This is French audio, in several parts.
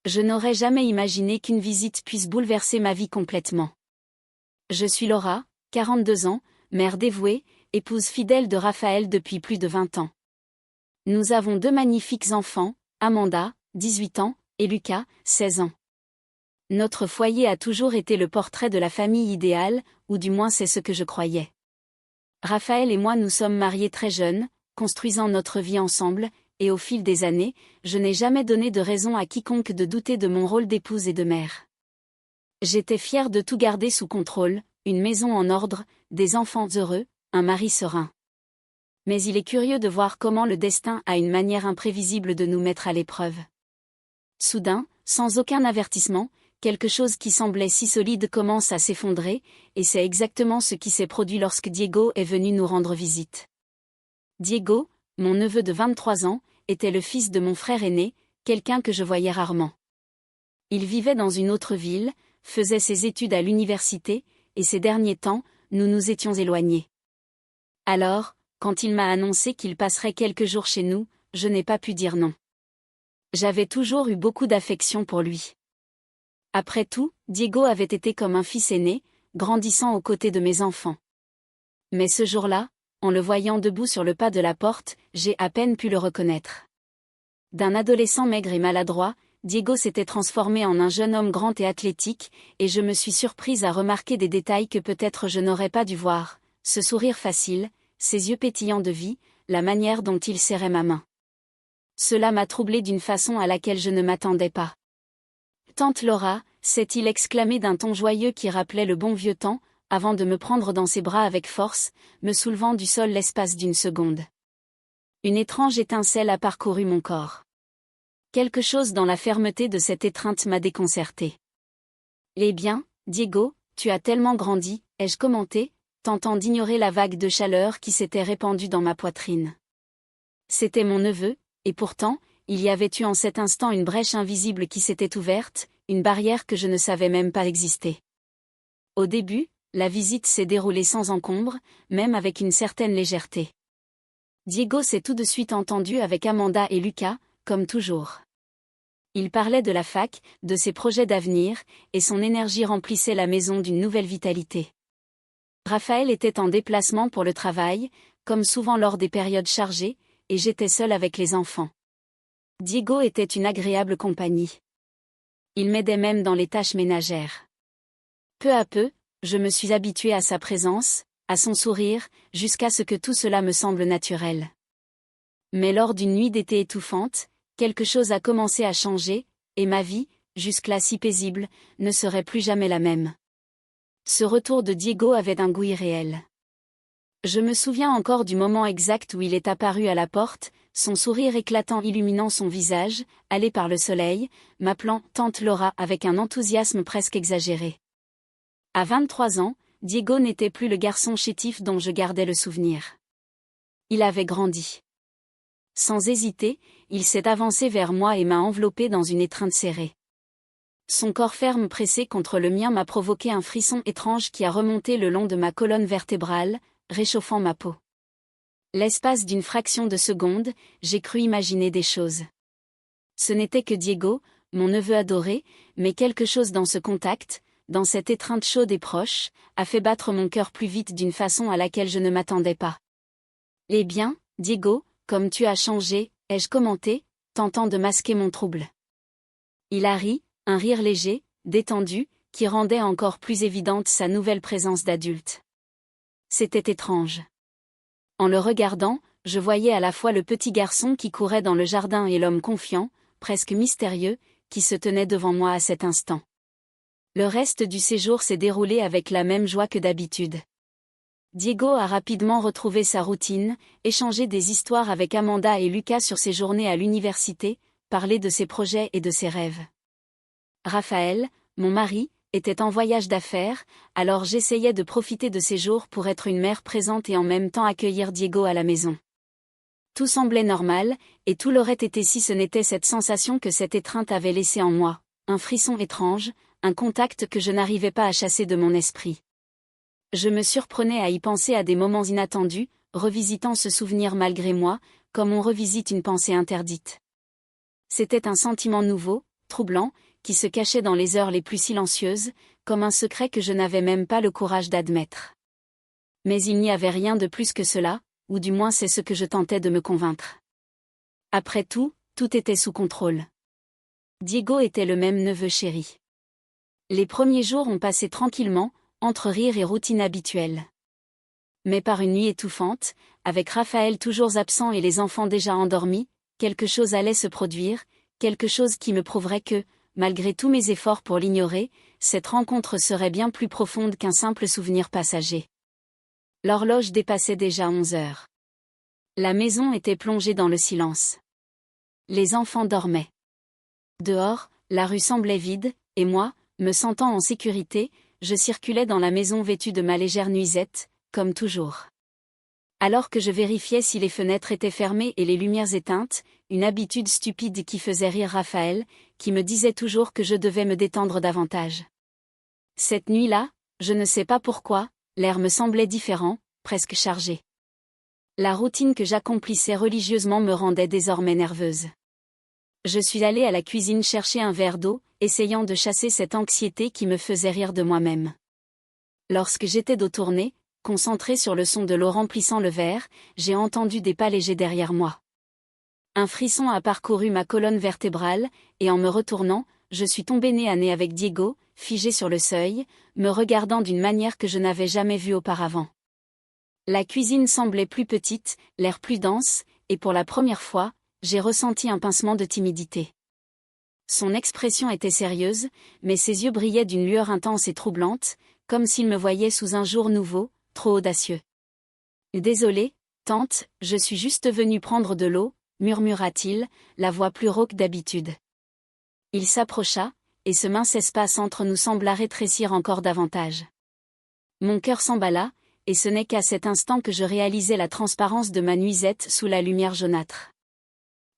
Je n'aurais jamais imaginé qu'une visite puisse bouleverser ma vie complètement. Je suis Laura, 42 ans, mère dévouée, épouse fidèle de Raphaël depuis plus de 20 ans. Nous avons 2 magnifiques enfants, Amanda, 18 ans, et Lucas, 16 ans. Notre foyer a toujours été le portrait de la famille idéale, ou du moins c'est ce que je croyais. Raphaël et moi nous sommes mariés très jeunes, construisant notre vie ensemble, et au fil des années, je n'ai jamais donné de raison à quiconque de douter de mon rôle d'épouse et de mère. J'étais fière de tout garder sous contrôle, une maison en ordre, des enfants heureux, un mari serein. Mais il est curieux de voir comment le destin a une manière imprévisible de nous mettre à l'épreuve. Soudain, sans aucun avertissement, quelque chose qui semblait si solide commence à s'effondrer, et c'est exactement ce qui s'est produit lorsque Diego est venu nous rendre visite. Diego, mon neveu de 23 ans, était le fils de mon frère aîné, quelqu'un que je voyais rarement. Il vivait dans une autre ville, faisait ses études à l'université, et ces derniers temps, nous nous étions éloignés. Alors, quand il m'a annoncé qu'il passerait quelques jours chez nous, je n'ai pas pu dire non. J'avais toujours eu beaucoup d'affection pour lui. Après tout, Diego avait été comme un fils aîné, grandissant aux côtés de mes enfants. Mais ce jour-là, en le voyant debout sur le pas de la porte, j'ai à peine pu le reconnaître. D'un adolescent maigre et maladroit, Diego s'était transformé en un jeune homme grand et athlétique, et je me suis surprise à remarquer des détails que peut-être je n'aurais pas dû voir, ce sourire facile, ses yeux pétillants de vie, la manière dont il serrait ma main. Cela m'a troublée d'une façon à laquelle je ne m'attendais pas. « Tante Laura », s'est-il exclamé d'un ton joyeux qui rappelait le bon vieux temps, avant de me prendre dans ses bras avec force, me soulevant du sol l'espace d'une seconde. Une étrange étincelle a parcouru mon corps. Quelque chose dans la fermeté de cette étreinte m'a déconcerté. « Eh bien, Diego, tu as tellement grandi », ai-je commenté, tentant d'ignorer la vague de chaleur qui s'était répandue dans ma poitrine. C'était mon neveu, et pourtant, il y avait eu en cet instant une brèche invisible qui s'était ouverte, une barrière que je ne savais même pas exister. Au début, la visite s'est déroulée sans encombre, même avec une certaine légèreté. Diego s'est tout de suite entendu avec Amanda et Lucas, comme toujours. Il parlait de la fac, de ses projets d'avenir, et son énergie remplissait la maison d'une nouvelle vitalité. Raphaël était en déplacement pour le travail, comme souvent lors des périodes chargées, et j'étais seule avec les enfants. Diego était une agréable compagnie. Il m'aidait même dans les tâches ménagères. Peu à peu, je me suis habituée à sa présence, à son sourire, jusqu'à ce que tout cela me semble naturel. Mais lors d'une nuit d'été étouffante, quelque chose a commencé à changer, et ma vie, jusque-là si paisible, ne serait plus jamais la même. Ce retour de Diego avait un goût irréel. Je me souviens encore du moment exact où il est apparu à la porte, son sourire éclatant illuminant son visage, allé par le soleil, m'appelant « Tante Laura » avec un enthousiasme presque exagéré. À 23 ans, Diego n'était plus le garçon chétif dont je gardais le souvenir. Il avait grandi. Sans hésiter, il s'est avancé vers moi et m'a enveloppé dans une étreinte serrée. Son corps ferme pressé contre le mien m'a provoqué un frisson étrange qui a remonté le long de ma colonne vertébrale, réchauffant ma peau. L'espace d'une fraction de seconde, j'ai cru imaginer des choses. Ce n'était que Diego, mon neveu adoré, mais quelque chose dans ce contact, dans cette étreinte chaude et proche, a fait battre mon cœur plus vite d'une façon à laquelle je ne m'attendais pas. « Eh bien, Diego, comme tu as changé », ai-je commenté, tentant de masquer mon trouble. Il a ri, un rire léger, détendu, qui rendait encore plus évidente sa nouvelle présence d'adulte. C'était étrange. En le regardant, je voyais à la fois le petit garçon qui courait dans le jardin et l'homme confiant, presque mystérieux, qui se tenait devant moi à cet instant. Le reste du séjour s'est déroulé avec la même joie que d'habitude. Diego a rapidement retrouvé sa routine, échangé des histoires avec Amanda et Lucas sur ses journées à l'université, parlé de ses projets et de ses rêves. Raphaël, mon mari, était en voyage d'affaires, alors j'essayais de profiter de ces jours pour être une mère présente et en même temps accueillir Diego à la maison. Tout semblait normal, et tout l'aurait été si ce n'était cette sensation que cette étreinte avait laissée en moi, un frisson étrange, un contact que je n'arrivais pas à chasser de mon esprit. Je me surprenais à y penser à des moments inattendus, revisitant ce souvenir malgré moi, comme on revisite une pensée interdite. C'était un sentiment nouveau, troublant, qui se cachait dans les heures les plus silencieuses, comme un secret que je n'avais même pas le courage d'admettre. Mais il n'y avait rien de plus que cela, ou du moins c'est ce que je tentais de me convaincre. Après tout, tout était sous contrôle. Diego était le même neveu chéri. Les premiers jours ont passé tranquillement, entre rires et routine habituelle. Mais par une nuit étouffante, avec Raphaël toujours absent et les enfants déjà endormis, quelque chose allait se produire, quelque chose qui me prouverait que, malgré tous mes efforts pour l'ignorer, cette rencontre serait bien plus profonde qu'un simple souvenir passager. L'horloge dépassait déjà 11 heures. La maison était plongée dans le silence. Les enfants dormaient. Dehors, la rue semblait vide, et moi, me sentant en sécurité, je circulais dans la maison vêtue de ma légère nuisette, comme toujours. Alors que je vérifiais si les fenêtres étaient fermées et les lumières éteintes, une habitude stupide qui faisait rire Raphaël, qui me disait toujours que je devais me détendre davantage. Cette nuit-là, je ne sais pas pourquoi, l'air me semblait différent, presque chargé. La routine que j'accomplissais religieusement me rendait désormais nerveuse. Je suis allée à la cuisine chercher un verre d'eau, essayant de chasser cette anxiété qui me faisait rire de moi-même. Lorsque j'étais dos tourné, concentré sur le son de l'eau remplissant le verre, j'ai entendu des pas légers derrière moi. Un frisson a parcouru ma colonne vertébrale, et en me retournant, je suis tombée nez à nez avec Diego, figé sur le seuil, me regardant d'une manière que je n'avais jamais vue auparavant. La cuisine semblait plus petite, l'air plus dense, et pour la première fois, j'ai ressenti un pincement de timidité. Son expression était sérieuse, mais ses yeux brillaient d'une lueur intense et troublante, comme s'il me voyait sous un jour nouveau, trop audacieux. « Désolé, tante, je suis juste venu prendre de l'eau », murmura-t-il, la voix plus rauque d'habitude. Il s'approcha, et ce mince espace entre nous sembla rétrécir encore davantage. Mon cœur s'emballa, et ce n'est qu'à cet instant que je réalisai la transparence de ma nuisette sous la lumière jaunâtre.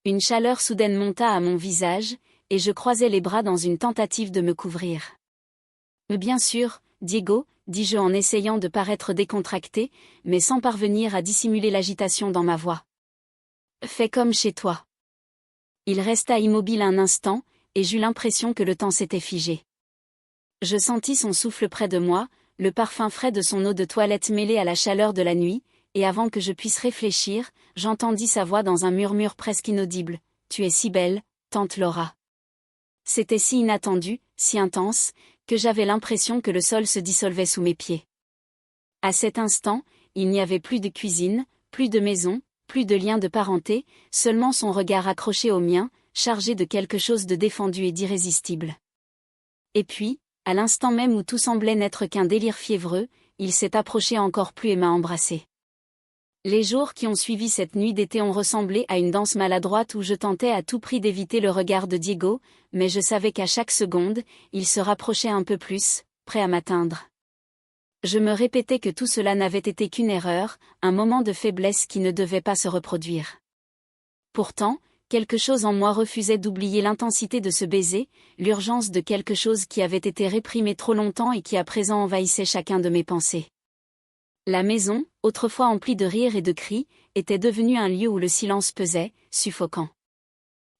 Une chaleur soudaine monta à mon visage, et je croisai les bras dans une tentative de me couvrir. « Bien sûr, Diego », dis-je en essayant de paraître décontracté, mais sans parvenir à dissimuler l'agitation dans ma voix. « Fais comme chez toi. » Il resta immobile un instant, et j'eus l'impression que le temps s'était figé. Je sentis son souffle près de moi, le parfum frais de son eau de toilette mêlé à la chaleur de la nuit, et avant que je puisse réfléchir, j'entendis sa voix dans un murmure presque inaudible. « Tu es si belle, tante Laura. » C'était si inattendu, si intense, que j'avais l'impression que le sol se dissolvait sous mes pieds. À cet instant, il n'y avait plus de cuisine, plus de maison, plus de lien de parenté, seulement son regard accroché au mien, chargé de quelque chose de défendu et d'irrésistible. Et puis, à l'instant même où tout semblait n'être qu'un délire fiévreux, il s'est approché encore plus et m'a embrassé. Les jours qui ont suivi cette nuit d'été ont ressemblé à une danse maladroite où je tentais à tout prix d'éviter le regard de Diego, mais je savais qu'à chaque seconde, il se rapprochait un peu plus, prêt à m'atteindre. Je me répétais que tout cela n'avait été qu'une erreur, un moment de faiblesse qui ne devait pas se reproduire. Pourtant, quelque chose en moi refusait d'oublier l'intensité de ce baiser, l'urgence de quelque chose qui avait été réprimé trop longtemps et qui à présent envahissait chacun de mes pensées. La maison, autrefois emplie de rires et de cris, était devenue un lieu où le silence pesait, suffocant.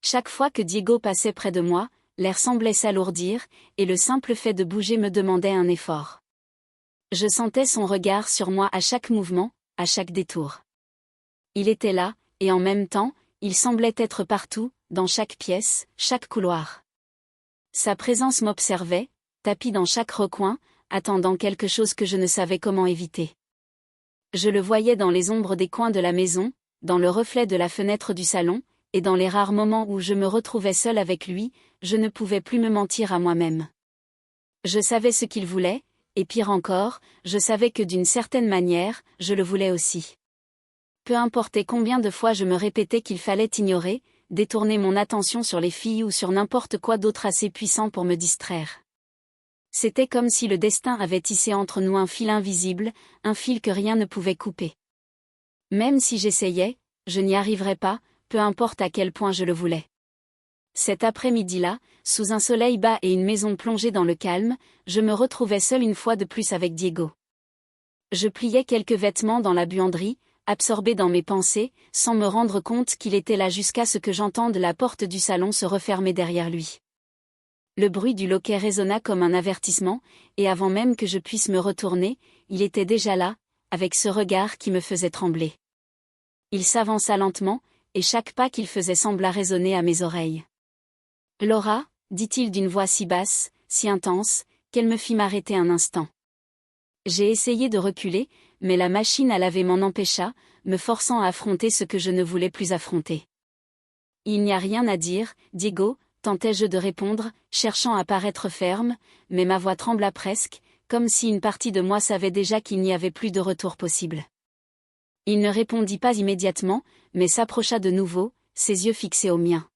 Chaque fois que Diego passait près de moi, l'air semblait s'alourdir, et le simple fait de bouger me demandait un effort. Je sentais son regard sur moi à chaque mouvement, à chaque détour. Il était là, et en même temps, il semblait être partout, dans chaque pièce, chaque couloir. Sa présence m'observait, tapie dans chaque recoin, attendant quelque chose que je ne savais comment éviter. Je le voyais dans les ombres des coins de la maison, dans le reflet de la fenêtre du salon, et dans les rares moments où je me retrouvais seule avec lui, je ne pouvais plus me mentir à moi-même. Je savais ce qu'il voulait, et pire encore, je savais que d'une certaine manière, je le voulais aussi. Peu importait combien de fois je me répétais qu'il fallait ignorer, détourner mon attention sur les filles ou sur n'importe quoi d'autre assez puissant pour me distraire. C'était comme si le destin avait tissé entre nous un fil invisible, un fil que rien ne pouvait couper. Même si j'essayais, je n'y arriverais pas, peu importe à quel point je le voulais. Cet après-midi-là, sous un soleil bas et une maison plongée dans le calme, je me retrouvais seule une fois de plus avec Diego. Je pliais quelques vêtements dans la buanderie, absorbée dans mes pensées, sans me rendre compte qu'il était là jusqu'à ce que j'entende la porte du salon se refermer derrière lui. Le bruit du loquet résonna comme un avertissement, et avant même que je puisse me retourner, il était déjà là, avec ce regard qui me faisait trembler. Il s'avança lentement, et chaque pas qu'il faisait sembla résonner à mes oreilles. « Laura » dit-il d'une voix si basse, si intense, qu'elle me fit m'arrêter un instant. J'ai essayé de reculer, mais la machine à laver m'en empêcha, me forçant à affronter ce que je ne voulais plus affronter. « Il n'y a rien à dire, Diego », tentai-je de répondre, cherchant à paraître ferme, mais ma voix trembla presque, comme si une partie de moi savait déjà qu'il n'y avait plus de retour possible. Il ne répondit pas immédiatement, mais s'approcha de nouveau, ses yeux fixés aux miens.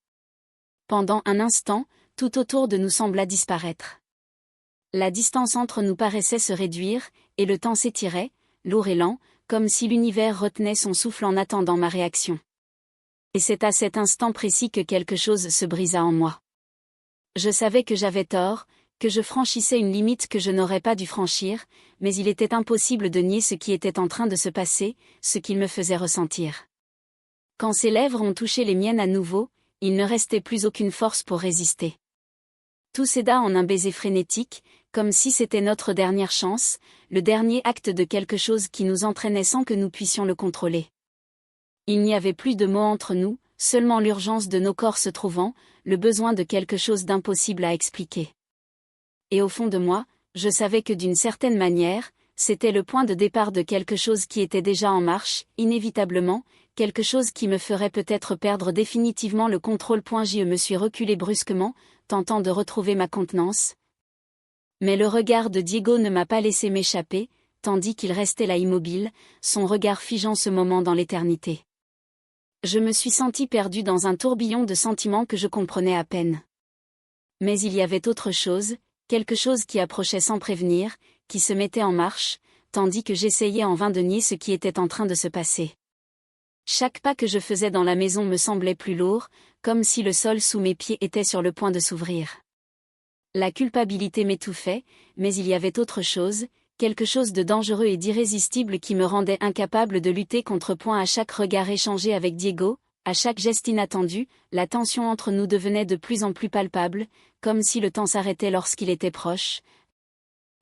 Pendant un instant, tout autour de nous sembla disparaître. La distance entre nous paraissait se réduire, et le temps s'étirait, lourd et lent, comme si l'univers retenait son souffle en attendant ma réaction. Et c'est à cet instant précis que quelque chose se brisa en moi. Je savais que j'avais tort, que je franchissais une limite que je n'aurais pas dû franchir, mais il était impossible de nier ce qui était en train de se passer, ce qu'il me faisait ressentir. Quand ses lèvres ont touché les miennes à nouveau, il ne restait plus aucune force pour résister. Tout céda en un baiser frénétique, comme si c'était notre dernière chance, le dernier acte de quelque chose qui nous entraînait sans que nous puissions le contrôler. Il n'y avait plus de mots entre nous, seulement l'urgence de nos corps se trouvant, le besoin de quelque chose d'impossible à expliquer. Et au fond de moi, je savais que d'une certaine manière, c'était le point de départ de quelque chose qui était déjà en marche, inévitablement, quelque chose qui me ferait peut-être perdre définitivement le contrôle. Je me suis reculé brusquement, tentant de retrouver ma contenance. Mais le regard de Diego ne m'a pas laissé m'échapper, tandis qu'il restait là immobile, son regard figeant ce moment dans l'éternité. Je me suis senti perdu dans un tourbillon de sentiments que je comprenais à peine. Mais il y avait autre chose, quelque chose qui approchait sans prévenir, qui se mettait en marche, tandis que j'essayais en vain de nier ce qui était en train de se passer. Chaque pas que je faisais dans la maison me semblait plus lourd, comme si le sol sous mes pieds était sur le point de s'ouvrir. La culpabilité m'étouffait, mais il y avait autre chose, quelque chose de dangereux et d'irrésistible qui me rendait incapable de lutter contre. À chaque regard échangé avec Diego, à chaque geste inattendu, la tension entre nous devenait de plus en plus palpable, comme si le temps s'arrêtait lorsqu'il était proche,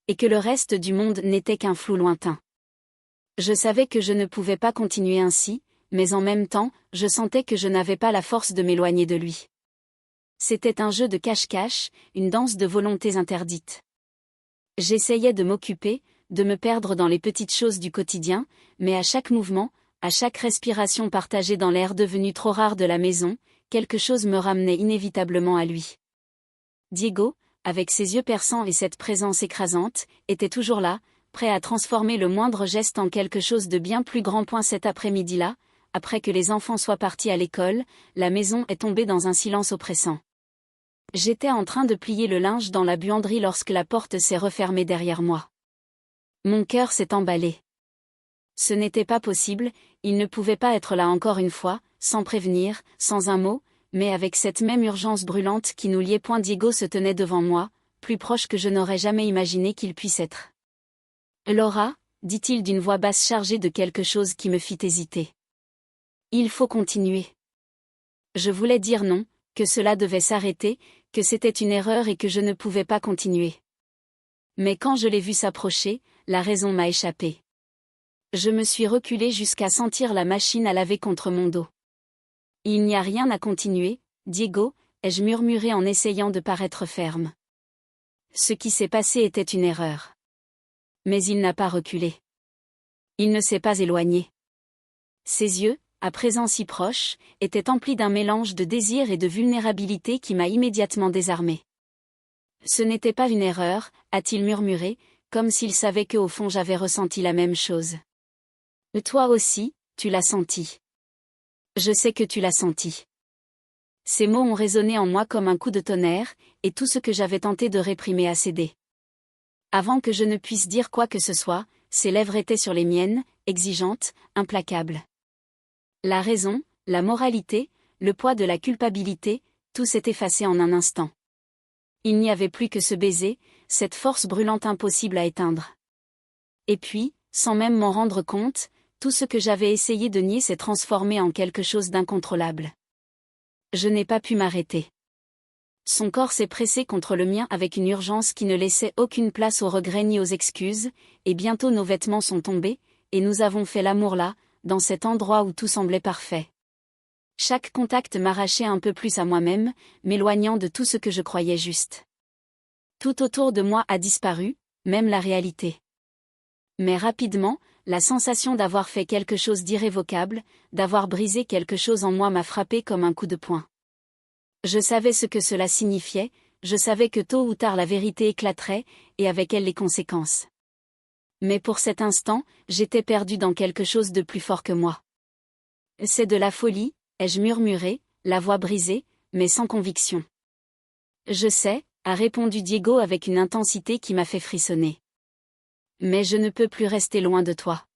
et que le reste du monde n'était qu'un flou lointain. Je savais que je ne pouvais pas continuer ainsi, mais en même temps, je sentais que je n'avais pas la force de m'éloigner de lui. C'était un jeu de cache-cache, une danse de volontés interdites. J'essayais de m'occuper, de me perdre dans les petites choses du quotidien, mais à chaque mouvement, à chaque respiration partagée dans l'air devenu trop rare de la maison, quelque chose me ramenait inévitablement à lui. Diego, avec ses yeux perçants et cette présence écrasante, était toujours là, prêt à transformer le moindre geste en quelque chose de bien plus grand. Cet après-midi-là, après que les enfants soient partis à l'école, la maison est tombée dans un silence oppressant. J'étais en train de plier le linge dans la buanderie lorsque la porte s'est refermée derrière moi. Mon cœur s'est emballé. Ce n'était pas possible, il ne pouvait pas être là encore une fois, sans prévenir, sans un mot, mais avec cette même urgence brûlante qui nous liait. Diego se tenait devant moi, plus proche que je n'aurais jamais imaginé qu'il puisse être. « Laura » dit-il d'une voix basse chargée de quelque chose qui me fit hésiter. « Il faut continuer. » Je voulais dire non, que cela devait s'arrêter, que c'était une erreur et que je ne pouvais pas continuer. Mais quand je l'ai vu s'approcher, la raison m'a échappé. Je me suis reculé jusqu'à sentir la machine à laver contre mon dos. « Il n'y a rien à continuer, Diego », ai-je murmuré en essayant de paraître ferme. Ce qui s'est passé était une erreur. Mais il n'a pas reculé. Il ne s'est pas éloigné. Ses yeux, à présent si proches, étaient emplis d'un mélange de désir et de vulnérabilité qui m'a immédiatement désarmé. « Ce n'était pas une erreur », a-t-il murmuré, comme s'il savait qu'au fond j'avais ressenti la même chose. « Toi aussi, tu l'as senti. Je sais que tu l'as senti. » Ces mots ont résonné en moi comme un coup de tonnerre, et tout ce que j'avais tenté de réprimer a cédé. Avant que je ne puisse dire quoi que ce soit, ses lèvres étaient sur les miennes, exigeantes, implacables. La raison, la moralité, le poids de la culpabilité, tout s'est effacé en un instant. Il n'y avait plus que ce baiser, cette force brûlante impossible à éteindre. Et puis, sans même m'en rendre compte, tout ce que j'avais essayé de nier s'est transformé en quelque chose d'incontrôlable. Je n'ai pas pu m'arrêter. Son corps s'est pressé contre le mien avec une urgence qui ne laissait aucune place aux regrets ni aux excuses, et bientôt nos vêtements sont tombés, et nous avons fait l'amour là, dans cet endroit où tout semblait parfait. Chaque contact m'arrachait un peu plus à moi-même, m'éloignant de tout ce que je croyais juste. Tout autour de moi a disparu, même la réalité. Mais rapidement, la sensation d'avoir fait quelque chose d'irrévocable, d'avoir brisé quelque chose en moi m'a frappé comme un coup de poing. Je savais ce que cela signifiait, je savais que tôt ou tard la vérité éclaterait, et avec elle les conséquences. Mais pour cet instant, j'étais perdu dans quelque chose de plus fort que moi. C'est de la folie, ai-je murmuré, la voix brisée, mais sans conviction. Je sais, a répondu Diego avec une intensité qui m'a fait frissonner. Mais je ne peux plus rester loin de toi.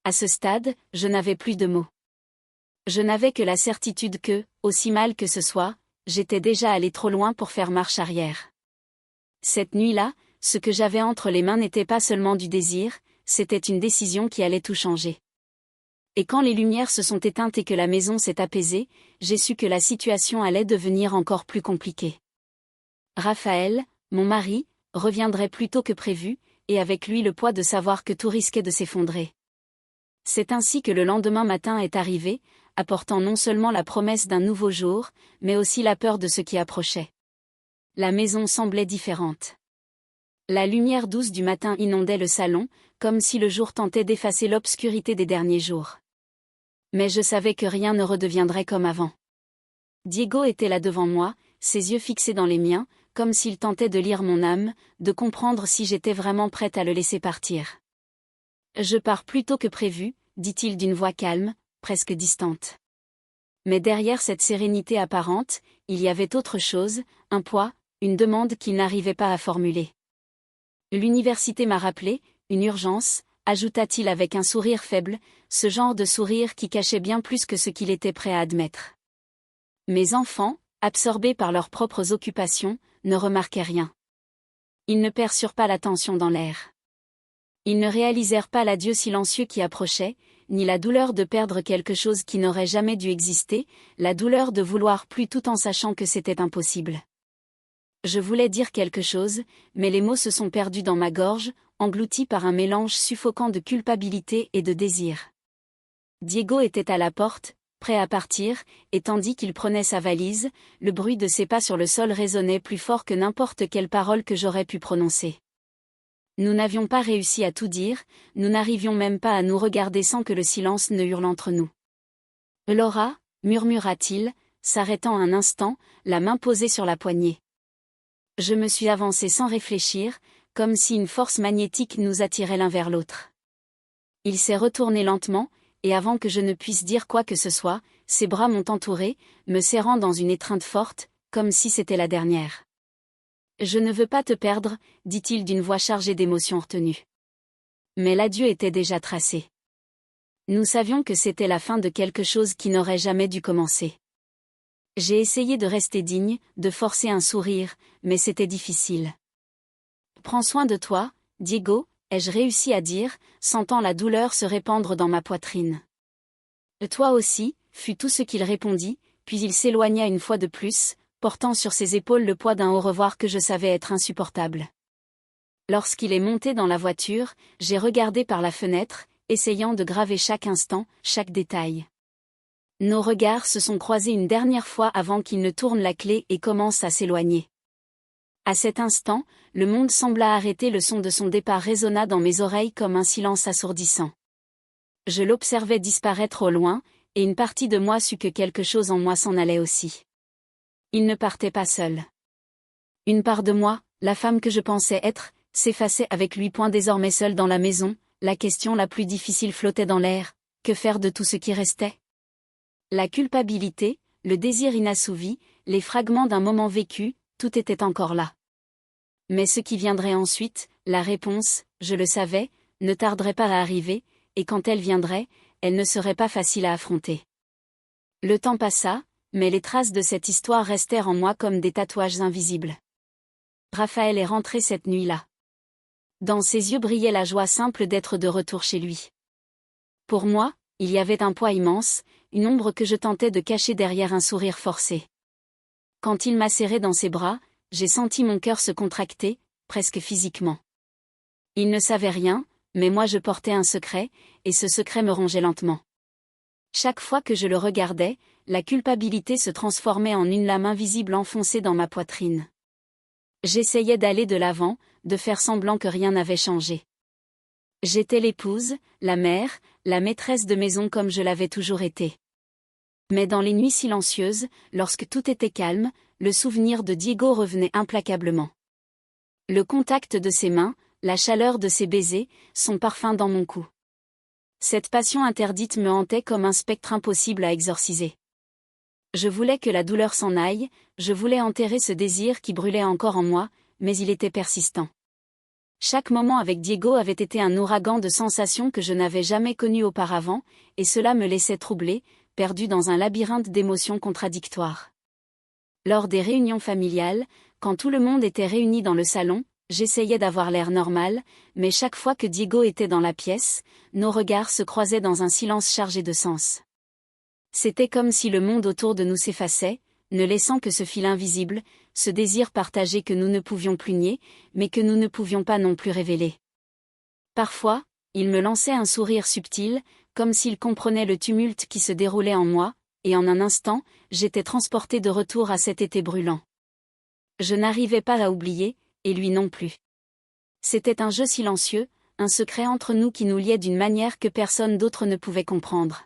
À ce stade, je n'avais plus de mots. Je n'avais que la certitude que, aussi mal que ce soit, j'étais déjà allé trop loin pour faire marche arrière. Cette nuit-là, ce que j'avais entre les mains n'était pas seulement du désir, c'était une décision qui allait tout changer. Et quand les lumières se sont éteintes et que la maison s'est apaisée, j'ai su que la situation allait devenir encore plus compliquée. Raphaël, mon mari, reviendrait plus tôt que prévu, et avec lui le poids de savoir que tout risquait de s'effondrer. C'est ainsi que le lendemain matin est arrivé, apportant non seulement la promesse d'un nouveau jour, mais aussi la peur de ce qui approchait. La maison semblait différente. La lumière douce du matin inondait le salon, comme si le jour tentait d'effacer l'obscurité des derniers jours. Mais je savais que rien ne redeviendrait comme avant. Diego était là devant moi, ses yeux fixés dans les miens, comme s'il tentait de lire mon âme, de comprendre si j'étais vraiment prête à le laisser partir. Je pars plus tôt que prévu, dit-il d'une voix calme, presque distante. Mais derrière cette sérénité apparente, il y avait autre chose, un poids, une demande qu'il n'arrivait pas à formuler. L'université m'a rappelé, une urgence, ajouta-t-il avec un sourire faible, ce genre de sourire qui cachait bien plus que ce qu'il était prêt à admettre. Mes enfants, absorbés par leurs propres occupations, ne remarquaient rien. Ils ne perçurent pas la tension dans l'air. Ils ne réalisèrent pas l'adieu silencieux qui approchait, ni la douleur de perdre quelque chose qui n'aurait jamais dû exister, la douleur de vouloir plus tout en sachant que c'était impossible. Je voulais dire quelque chose, mais les mots se sont perdus dans ma gorge, engloutis par un mélange suffocant de culpabilité et de désir. Diego était à la porte, prêt à partir, et tandis qu'il prenait sa valise, le bruit de ses pas sur le sol résonnait plus fort que n'importe quelle parole que j'aurais pu prononcer. Nous n'avions pas réussi à tout dire, nous n'arrivions même pas à nous regarder sans que le silence ne hurle entre nous. « Laura » murmura-t-il, s'arrêtant un instant, la main posée sur la poignée. Je me suis avancée sans réfléchir, comme si une force magnétique nous attirait l'un vers l'autre. Il s'est retourné lentement, et avant que je ne puisse dire quoi que ce soit, ses bras m'ont entouré, me serrant dans une étreinte forte, comme si c'était la dernière. « Je ne veux pas te perdre, dit-il d'une voix chargée d'émotions retenues. Mais l'adieu était déjà tracé. Nous savions que c'était la fin de quelque chose qui n'aurait jamais dû commencer. J'ai essayé de rester digne, de forcer un sourire, mais c'était difficile. « Prends soin de toi, Diego », ai-je réussi à dire, sentant la douleur se répandre dans ma poitrine. « Toi aussi », fut tout ce qu'il répondit, puis il s'éloigna une fois de plus, portant sur ses épaules le poids d'un au revoir que je savais être insupportable. Lorsqu'il est monté dans la voiture, j'ai regardé par la fenêtre, essayant de graver chaque instant, chaque détail. Nos regards se sont croisés une dernière fois avant qu'il ne tourne la clé et commence à s'éloigner. À cet instant, le monde sembla arrêter, le son de son départ résonna dans mes oreilles comme un silence assourdissant. Je l'observais disparaître au loin, et une partie de moi sut que quelque chose en moi s'en allait aussi. Il ne partait pas seul. Une part de moi, la femme que je pensais être, s'effaçait avec lui. Point désormais seul dans la maison, la question la plus difficile flottait dans l'air, que faire de tout ce qui restait ? La culpabilité, le désir inassouvi, les fragments d'un moment vécu, tout était encore là. Mais ce qui viendrait ensuite, la réponse, je le savais, ne tarderait pas à arriver, et quand elle viendrait, elle ne serait pas facile à affronter. Le temps passa, mais les traces de cette histoire restèrent en moi comme des tatouages invisibles. Raphaël est rentré cette nuit-là. Dans ses yeux brillait la joie simple d'être de retour chez lui. Pour moi, il y avait un poids immense, une ombre que je tentais de cacher derrière un sourire forcé. Quand il m'a serré dans ses bras, j'ai senti mon cœur se contracter, presque physiquement. Il ne savait rien, mais moi je portais un secret, et ce secret me rongeait lentement. Chaque fois que je le regardais, la culpabilité se transformait en une lame invisible enfoncée dans ma poitrine. J'essayais d'aller de l'avant, de faire semblant que rien n'avait changé. J'étais l'épouse, la mère, la maîtresse de maison comme je l'avais toujours été. Mais dans les nuits silencieuses, lorsque tout était calme, le souvenir de Diego revenait implacablement. Le contact de ses mains, la chaleur de ses baisers, son parfum dans mon cou. Cette passion interdite me hantait comme un spectre impossible à exorciser. Je voulais que la douleur s'en aille, je voulais enterrer ce désir qui brûlait encore en moi, mais il était persistant. Chaque moment avec Diego avait été un ouragan de sensations que je n'avais jamais connues auparavant, et cela me laissait troublée, perdue dans un labyrinthe d'émotions contradictoires. Lors des réunions familiales, quand tout le monde était réuni dans le salon, j'essayais d'avoir l'air normal, mais chaque fois que Diego était dans la pièce, nos regards se croisaient dans un silence chargé de sens. C'était comme si le monde autour de nous s'effaçait, ne laissant que ce fil invisible, ce désir partagé que nous ne pouvions plus nier, mais que nous ne pouvions pas non plus révéler. Parfois, il me lançait un sourire subtil, comme s'il comprenait le tumulte qui se déroulait en moi, et en un instant, j'étais transportée de retour à cet été brûlant. Je n'arrivais pas à oublier, et lui non plus. C'était un jeu silencieux, un secret entre nous qui nous liait d'une manière que personne d'autre ne pouvait comprendre.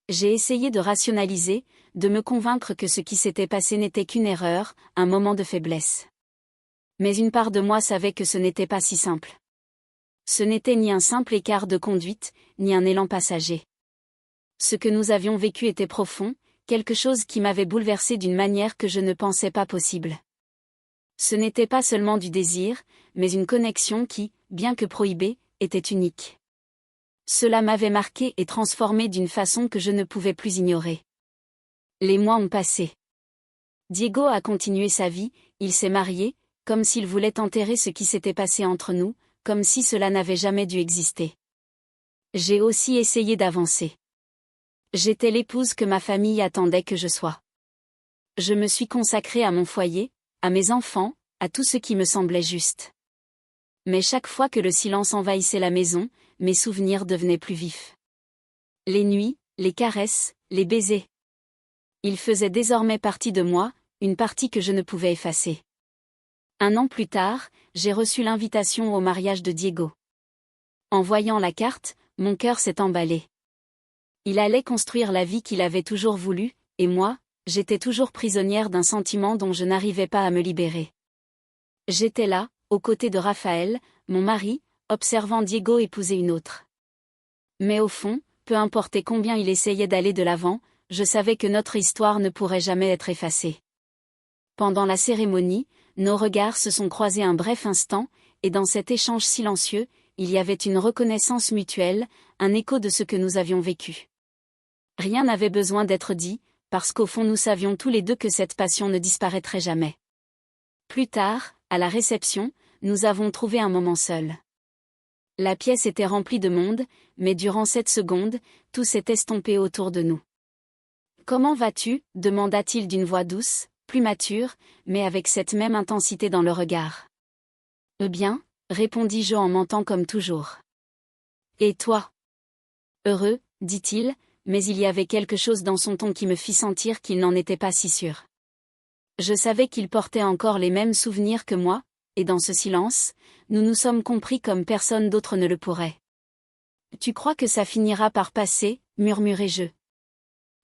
J'ai essayé de rationaliser, de me convaincre que ce qui s'était passé n'était qu'une erreur, un moment de faiblesse. Mais une part de moi savait que ce n'était pas si simple. Ce n'était ni un simple écart de conduite, ni un élan passager. Ce que nous avions vécu était profond, quelque chose qui m'avait bouleversé d'une manière que je ne pensais pas possible. Ce n'était pas seulement du désir, mais une connexion qui, bien que prohibée, était unique. Cela m'avait marqué et transformé d'une façon que je ne pouvais plus ignorer. Les mois ont passé. Diego a continué sa vie, il s'est marié, comme s'il voulait enterrer ce qui s'était passé entre nous, comme si cela n'avait jamais dû exister. J'ai aussi essayé d'avancer. J'étais l'épouse que ma famille attendait que je sois. Je me suis consacrée à mon foyer, à mes enfants, à tout ce qui me semblait juste. Mais chaque fois que le silence envahissait la maison, mes souvenirs devenaient plus vifs. Les nuits, les caresses, les baisers. Ils faisaient désormais partie de moi, une partie que je ne pouvais effacer. 1 an plus tard, j'ai reçu l'invitation au mariage de Diego. En voyant la carte, mon cœur s'est emballé. Il allait construire la vie qu'il avait toujours voulu, et moi, j'étais toujours prisonnière d'un sentiment dont je n'arrivais pas à me libérer. J'étais là, aux côtés de Raphaël, mon mari, observant Diego épouser une autre. Mais au fond, peu importait combien il essayait d'aller de l'avant, je savais que notre histoire ne pourrait jamais être effacée. Pendant la cérémonie, nos regards se sont croisés un bref instant, et dans cet échange silencieux, il y avait une reconnaissance mutuelle, un écho de ce que nous avions vécu. Rien n'avait besoin d'être dit, parce qu'au fond nous savions tous les deux que cette passion ne disparaîtrait jamais. Plus tard, à la réception, nous avons trouvé un moment seul. La pièce était remplie de monde, mais durant 7 secondes, tout s'est estompé autour de nous. « Comment vas-tu » demanda-t-il d'une voix douce, plus mature, mais avec cette même intensité dans le regard. « Bien » répondis-je en mentant comme toujours. « Et toi ?»« Heureux » dit-il, mais il y avait quelque chose dans son ton qui me fit sentir qu'il n'en était pas si sûr. Je savais qu'il portait encore les mêmes souvenirs que moi, et dans ce silence, nous nous sommes compris comme personne d'autre ne le pourrait. « Tu crois que ça finira par passer » murmurai-je.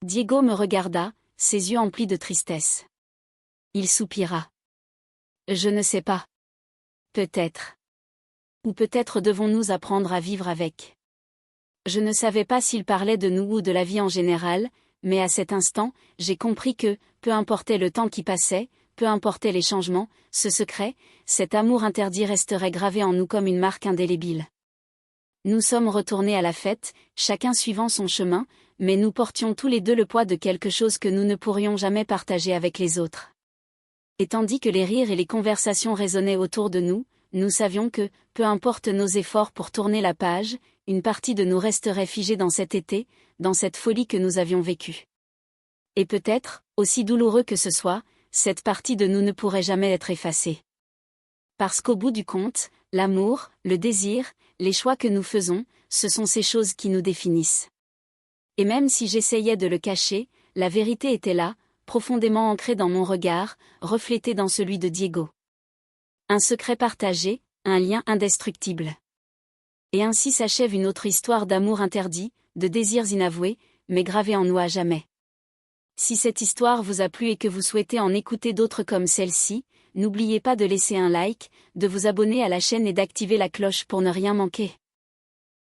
Diego me regarda, ses yeux emplis de tristesse. Il soupira. « Je ne sais pas. Peut-être. Ou peut-être devons-nous apprendre à vivre avec. » Je ne savais pas s'il parlait de nous ou de la vie en général, mais à cet instant, j'ai compris que, peu importait le temps qui passait, peu importaient les changements, ce secret, cet amour interdit resterait gravé en nous comme une marque indélébile. Nous sommes retournés à la fête, chacun suivant son chemin, mais nous portions tous les deux le poids de quelque chose que nous ne pourrions jamais partager avec les autres. Et tandis que les rires et les conversations résonnaient autour de nous, nous savions que, peu importe nos efforts pour tourner la page, une partie de nous resterait figée dans cet été, dans cette folie que nous avions vécue. Et peut-être, aussi douloureux que ce soit, cette partie de nous ne pourrait jamais être effacée. Parce qu'au bout du compte, l'amour, le désir, les choix que nous faisons, ce sont ces choses qui nous définissent. Et même si j'essayais de le cacher, la vérité était là, profondément ancrée dans mon regard, reflétée dans celui de Diego. Un secret partagé, un lien indestructible. Et ainsi s'achève une autre histoire d'amour interdit, de désirs inavoués, mais gravés en nous à jamais. Si cette histoire vous a plu et que vous souhaitez en écouter d'autres comme celle-ci, n'oubliez pas de laisser un like, de vous abonner à la chaîne et d'activer la cloche pour ne rien manquer.